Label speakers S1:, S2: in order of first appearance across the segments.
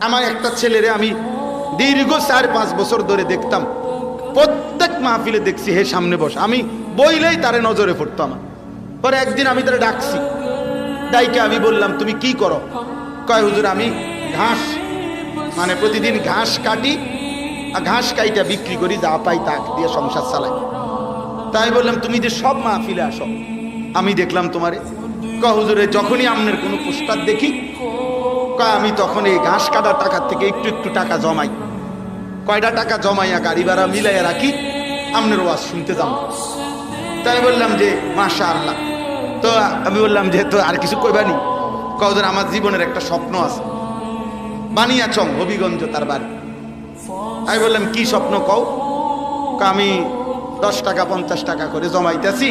S1: আমার একটা ছেলেরে আমি দীর্ঘ 4-5 বছর ধরে দেখতাম, প্রত্যেক মাহফিলে দেখছি হে সামনে বস, আমি বইলেই তারে নজরে পড়তো আমার। পরে একদিন আমি তারে ডাকছি, ডাইকে আমি বললাম তুমি কি করো? কয় হুজুর আমি ঘাস, মানে প্রতিদিন ঘাস কাটি, আর ঘাস কাইটা বিক্রি করি, যা পাই তা দিয়ে সংসার চালাই। তাই বললাম তুমি যে সব মাহফিলে আসো, আমি দেখলাম তোমারে। কয় হুজুরে যখনই আপনার কোনো পোস্টার দেখি, কয় আমি তখন এই ঘাস কাটার টাকার থেকে একটু একটু টাকা জমাই, কয়টা টাকা জমাইয়া গাড়ি ভাড়া মিলাইয়া রাখি, আপনার ওয়াজ শুনতে যাও। তাই বললাম যে মাশাআল্লাহ। তো আমি বললাম যে তো আর কিছু কইবানি? কওদের আমার জীবনের একটা স্বপ্ন আছে, বানিয়াচং হবিগঞ্জ তার বাড়ি। আমি বললাম কি স্বপ্ন কও? আমি 10 টাকা 50 টাকা করে জমাইতেছি,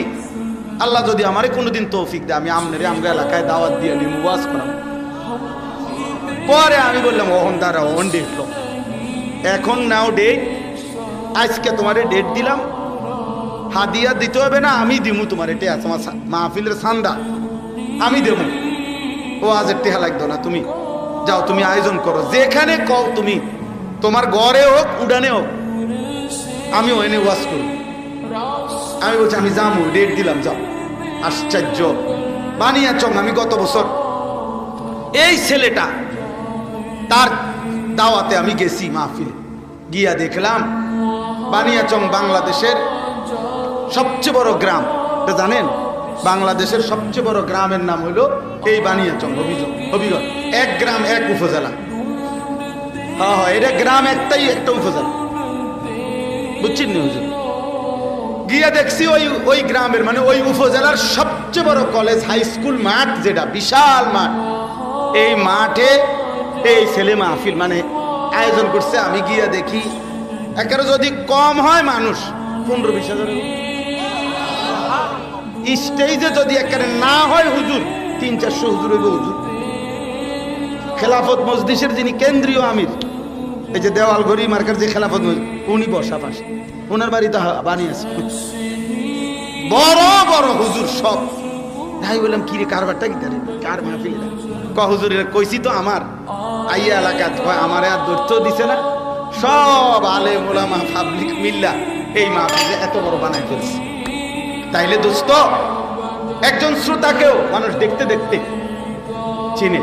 S1: আল্লাহ যদি আমারে কোনোদিন তৌফিক দেয় আমি আমনেরে আমরা এলাকায় দাওয়াত দিয়ে নিয়ে ওয়াজ করাম। পরে আমি বললাম ওহন দাঁড়া, ওহন ডেট লো, এখন নাও ডেট, আজকে তোমারে ডেট দিলাম, হাদিয়া দিতে হবে না, আমি দিমু তোমার, এটা তোমার মাহফিলের সান্দা আমি দেবো, ও আজের টেহা লাগতো না, তুমি যাও, তুমি আয়োজন করো যেখানে কও, তুমি তোমার ঘরে হোক উড়ানে হোক, আমি ওখানে ওয়াজ করব। আমি বলছি আমি যাবো, ডেট দিলাম, যাও। আশ্চর্য বানিয়াচং, আমি গত বছর এই ছেলেটা তার দাওয়াতে আমি গেছি মাহফিলে, গিয়া দেখলাম বানিয়াচং বাংলাদেশের সবচেয়ে বড় গ্রাম, এটা জানেন? বাংলাদেশের সবচেয়ে বড় গ্রামের নাম হলো এই বানিয়াচং হবিগঞ্জ। এক গ্রাম এক উপজেলা। হ্যাঁ হ্যাঁ, এটা গ্রাম একটাই, একটা উপজেলা, বুঝছেন না হুজুর? গিয়া দেখছি ওই গ্রামের মানে ওই উপজেলার সবচেয়ে বড় কলেজ হাই স্কুল মাঠ, যেটা বিশাল মাঠ, এই মাঠে এই ছেলে মাহফিল মানে আয়োজন করছে। আমি গিয়া দেখি একেবারে যদি কম হয় মানুষ 15-20 হাজার, স্টেজে যদি একেবারে না হয় হুজুর 300-400 হুজুর হইব। হুজুর খেলাফত মজলিসের যিনি কেন্দ্রীয় আমির, এই যে দেওয়াল ঘড়ি মার্কার যে খেলাফত মজলিস, উনি বসা পাশে, ওনার বাড়িতে বানিয়েছে বড় বড় হুজুর সব। তাই বললাম কি রে কারবারটা কি তারে, কার মাহফিল? ক হুজুর কইছি তো আমার আইয়া এলাকা, আমার আর দৈর্য দিছে না, সব আলেম ওলামা পাবলিক মিল্লা এই মাহফিলে এত বড় বানায় ফেলছে। তাইলে দোস্ত একজন শ্রোতাকেও মানুষ দেখতে দেখতে চিনে।